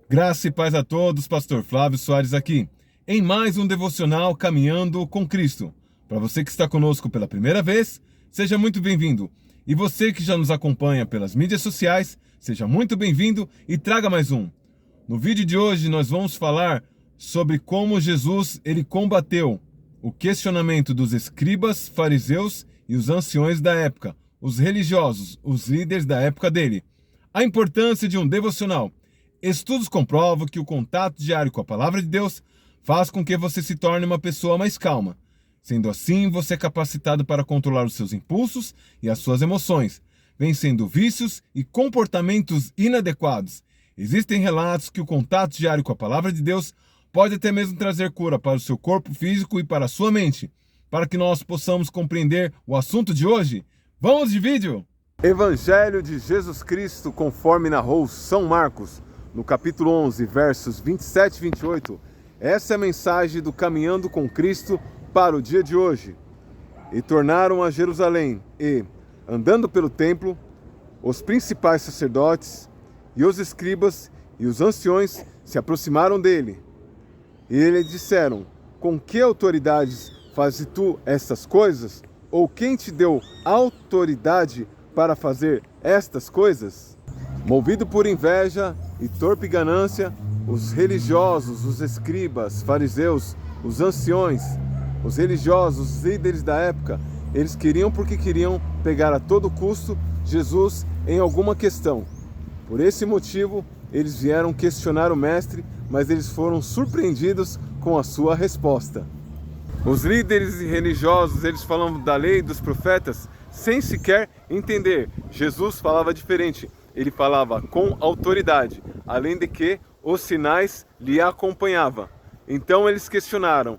Graça e paz a todos, Pastor Flávio Soares aqui, em mais um devocional Caminhando com Cristo. Para você que está conosco pela primeira vez, seja muito bem-vindo. E você que já nos acompanha pelas mídias sociais, seja muito bem-vindo e traga mais um. No vídeo de hoje nós vamos falar sobre como Jesus ele combateu o questionamento dos escribas, fariseus e os anciões da época, os religiosos, os líderes da época dele. A importância de um devocional. Estudos comprovam que o contato diário com a palavra de Deus faz com que você se torne uma pessoa mais calma. Sendo assim, você é capacitado para controlar os seus impulsos e as suas emoções, vencendo vícios e comportamentos inadequados. Existem relatos que o contato diário com a palavra de Deus pode até mesmo trazer cura para o seu corpo físico e para a sua mente. Para que nós possamos compreender o assunto de hoje, vamos de vídeo! Evangelho de Jesus Cristo conforme narrou São Marcos, no capítulo 11, versos 27 e 28, essa é a mensagem do Caminhando com Cristo para o dia de hoje. E tornaram a Jerusalém, e, andando pelo templo, os principais sacerdotes, e os escribas, e os anciões se aproximaram dele. E lhe disseram: com que autoridades fazes tu estas coisas? Ou quem te deu autoridade para fazer estas coisas? Movido por inveja e torpe ganância, os religiosos, os escribas, fariseus, os anciões, os religiosos, os líderes da época, eles queriam porque queriam pegar a todo custo Jesus em alguma questão. Por esse motivo, eles vieram questionar o mestre, mas eles foram surpreendidos com a sua resposta. Os líderes religiosos, eles falam da lei dos profetas sem sequer entender. Jesus falava diferente. Ele falava com autoridade, além de que os sinais lhe acompanhavam. Então eles questionaram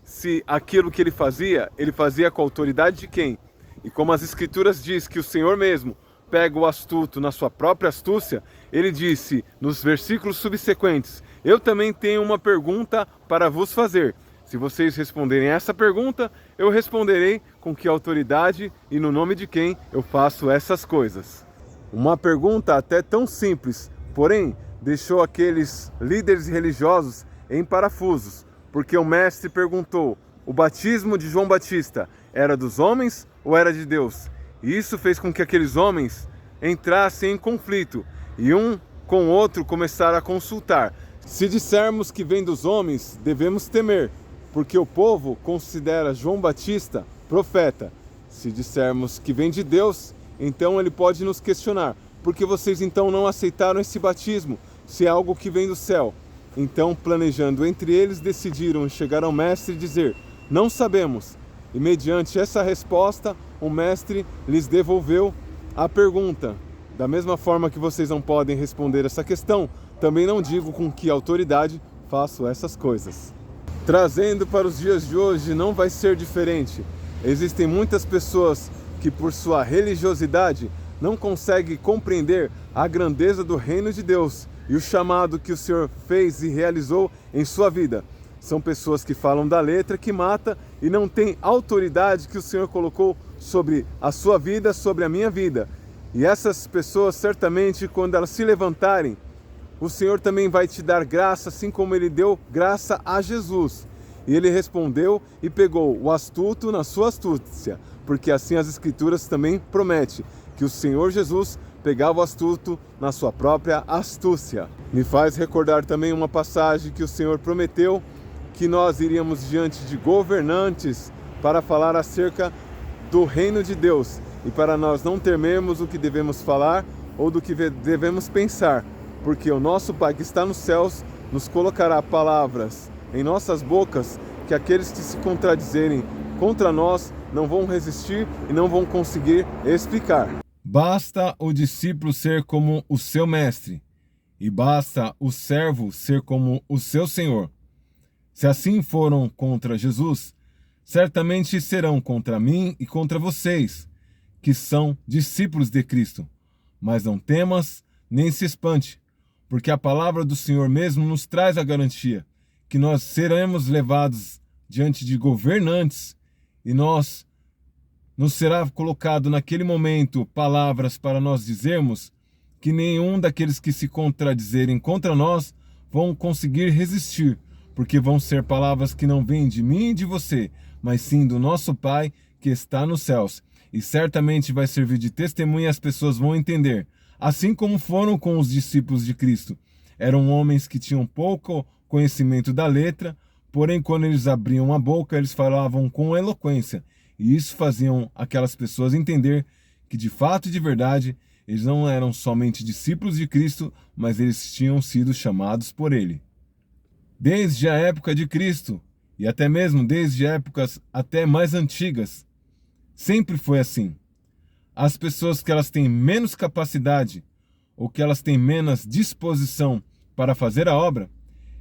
se aquilo que ele fazia com a autoridade de quem? E como as escrituras diz que o Senhor mesmo pega o astuto na sua própria astúcia, ele disse nos versículos subsequentes: eu também tenho uma pergunta para vos fazer. Se vocês responderem essa pergunta, eu responderei com que autoridade e no nome de quem eu faço essas coisas. Uma pergunta até tão simples, porém deixou aqueles líderes religiosos em parafusos, porque o mestre perguntou: o batismo de João Batista era dos homens ou era de Deus? E isso fez com que aqueles homens entrassem em conflito e um com o outro começaram a consultar. Se dissermos que vem dos homens, devemos temer, porque o povo considera João Batista profeta. Se dissermos que vem de Deus, então ele pode nos questionar: por que vocês então não aceitaram esse batismo, se é algo que vem do céu? Então, planejando entre eles, decidiram chegar ao mestre e dizer: não sabemos. E mediante essa resposta, o mestre lhes devolveu a pergunta: da mesma forma que vocês não podem responder essa questão, também não digo com que autoridade faço essas coisas. Trazendo para os dias de hoje, não vai ser diferente. Existem muitas pessoas que por sua religiosidade não conseguem compreender a grandeza do reino de Deus e o chamado que o Senhor fez e realizou em sua vida. São pessoas que falam da letra que mata e não têm autoridade que o Senhor colocou sobre a sua vida, sobre a minha vida. E essas pessoas, certamente, quando elas se levantarem, o Senhor também vai te dar graça, assim como Ele deu graça a Jesus. E Ele respondeu e pegou o astuto na sua astúcia, porque assim as Escrituras também prometem que o Senhor Jesus pegava o astuto na sua própria astúcia. Me faz recordar também uma passagem que o Senhor prometeu que nós iríamos diante de governantes para falar acerca do reino de Deus e para nós não temermos o que devemos falar ou do que devemos pensar, porque o nosso Pai que está nos céus nos colocará palavras em nossas bocas que aqueles que se contradizerem contra nós não vão resistir e não vão conseguir explicar. Basta o discípulo ser como o seu mestre, e basta o servo ser como o seu senhor. Se assim foram contra Jesus, certamente serão contra mim e contra vocês, que são discípulos de Cristo. Mas não temas, nem se espante, porque a palavra do Senhor mesmo nos traz a garantia que nós seremos levados diante de governantes e nos será colocado naquele momento palavras para nós dizermos que nenhum daqueles que se contradizerem contra nós vão conseguir resistir, porque vão ser palavras que não vêm de mim e de você, mas sim do nosso Pai que está nos céus. E certamente vai servir de testemunha e as pessoas vão entender, assim como foram com os discípulos de Cristo. Eram homens que tinham pouco conhecimento da letra, porém quando eles abriam a boca, eles falavam com eloquência. E isso faziam aquelas pessoas entender que de fato e de verdade, eles não eram somente discípulos de Cristo, mas eles tinham sido chamados por Ele. Desde a época de Cristo, e até mesmo desde épocas até mais antigas, sempre foi assim. As pessoas que elas têm menos capacidade, ou que elas têm menos disposição para fazer a obra,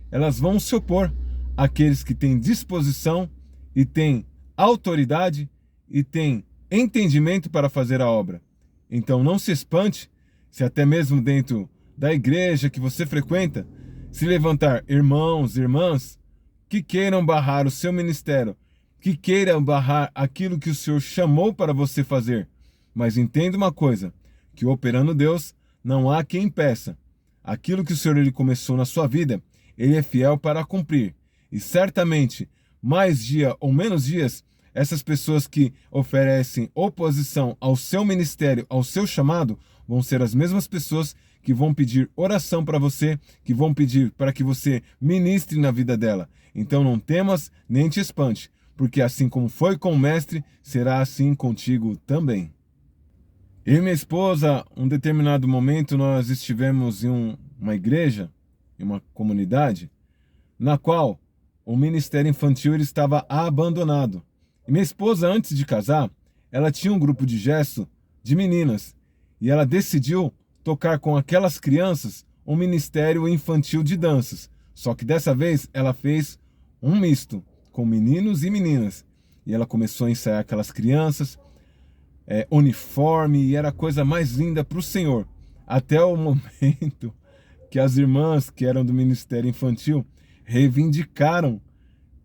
elas vão se opor àqueles que têm disposição e têm autoridade e têm entendimento para fazer a obra. Então não se espante se até mesmo dentro da igreja que você frequenta, se levantar irmãos, irmãs, que queiram barrar o seu ministério, que queiram barrar aquilo que o Senhor chamou para você fazer. Mas entenda uma coisa, que operando Deus, não há quem impeça. Aquilo que o Senhor ele começou na sua vida, Ele é fiel para cumprir. E certamente, mais dia ou menos dias, essas pessoas que oferecem oposição ao seu ministério, ao seu chamado, vão ser as mesmas pessoas que vão pedir oração para você, que vão pedir para que você ministre na vida dela. Então não temas nem te espante, porque assim como foi com o mestre, será assim contigo também. Eu e minha esposa, um determinado momento, nós estivemos em uma igreja, em uma comunidade, na qual o ministério infantil ele estava abandonado. E minha esposa, antes de casar, ela tinha um grupo de gesto de meninas, e ela decidiu tocar com aquelas crianças um ministério infantil de danças. Só que dessa vez ela fez um misto, com meninos e meninas. E ela começou a ensaiar aquelas crianças, uniforme, e era a coisa mais linda para o Senhor. Até o momento que as irmãs que eram do Ministério Infantil reivindicaram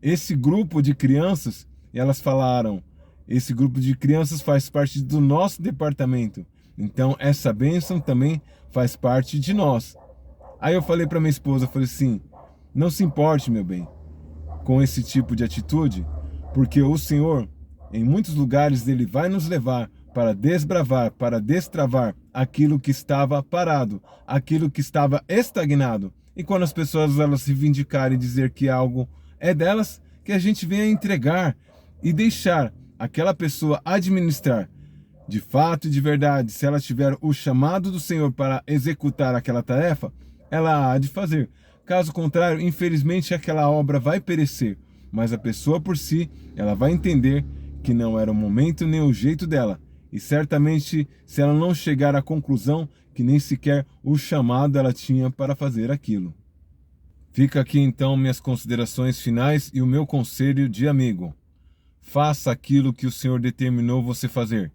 esse grupo de crianças, e elas falaram, esse grupo de crianças faz parte do nosso departamento, então essa bênção também faz parte de nós. Aí eu falei para minha esposa, eu falei assim, não se importe, meu bem, com esse tipo de atitude, porque o Senhor, em muitos lugares, Ele vai nos levar para desbravar, para destravar aquilo que estava parado, aquilo que estava estagnado. E quando as pessoas elas se reivindicarem e dizer que algo é delas, que a gente venha entregar e deixar aquela pessoa administrar. De fato e de verdade, se ela tiver o chamado do Senhor para executar aquela tarefa, ela há de fazer. Caso contrário, infelizmente aquela obra vai perecer, mas a pessoa por si, ela vai entender que não era o momento nem o jeito dela. E certamente, se ela não chegar à conclusão que nem sequer o chamado ela tinha para fazer aquilo. Fica aqui então minhas considerações finais e o meu conselho de amigo. Faça aquilo que o Senhor determinou você fazer.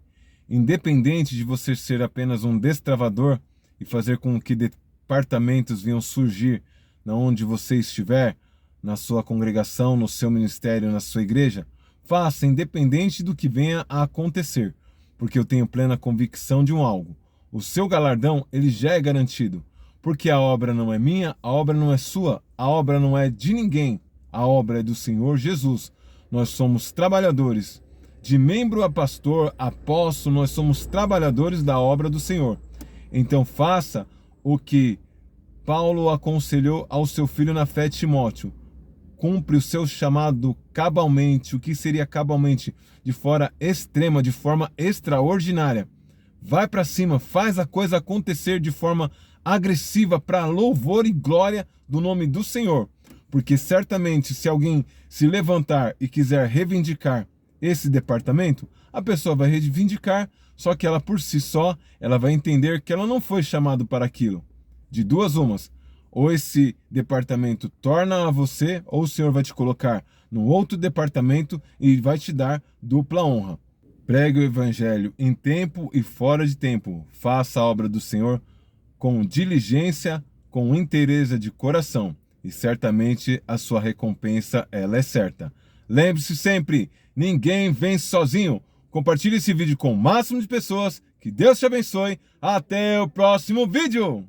Independente de você ser apenas um destravador e fazer com que departamentos venham surgir na onde você estiver, na sua congregação, no seu ministério, na sua igreja, faça independente do que venha a acontecer, porque eu tenho plena convicção de um algo. O seu galardão, ele já é garantido, porque a obra não é minha, a obra não é sua, a obra não é de ninguém, a obra é do Senhor Jesus. Nós somos trabalhadores, de membro a pastor, apóstolo, nós somos trabalhadores da obra do Senhor. Então faça o que Paulo aconselhou ao seu filho na fé, Timóteo. Cumpre o seu chamado cabalmente. O que seria cabalmente? De forma extrema, de forma extraordinária. Vai para cima, faz a coisa acontecer de forma agressiva para louvor e glória do nome do Senhor. Porque certamente se alguém se levantar e quiser reivindicar esse departamento, a pessoa vai reivindicar, só que ela por si só, ela vai entender que ela não foi chamada para aquilo. De duas umas, ou esse departamento torna a você, ou o Senhor vai te colocar no outro departamento e vai te dar dupla honra. Pregue o evangelho em tempo e fora de tempo. Faça a obra do Senhor com diligência, com inteireza de coração. E certamente a sua recompensa ela é certa. Lembre-se sempre, ninguém vence sozinho. Compartilhe esse vídeo com o máximo de pessoas. Que Deus te abençoe. Até o próximo vídeo.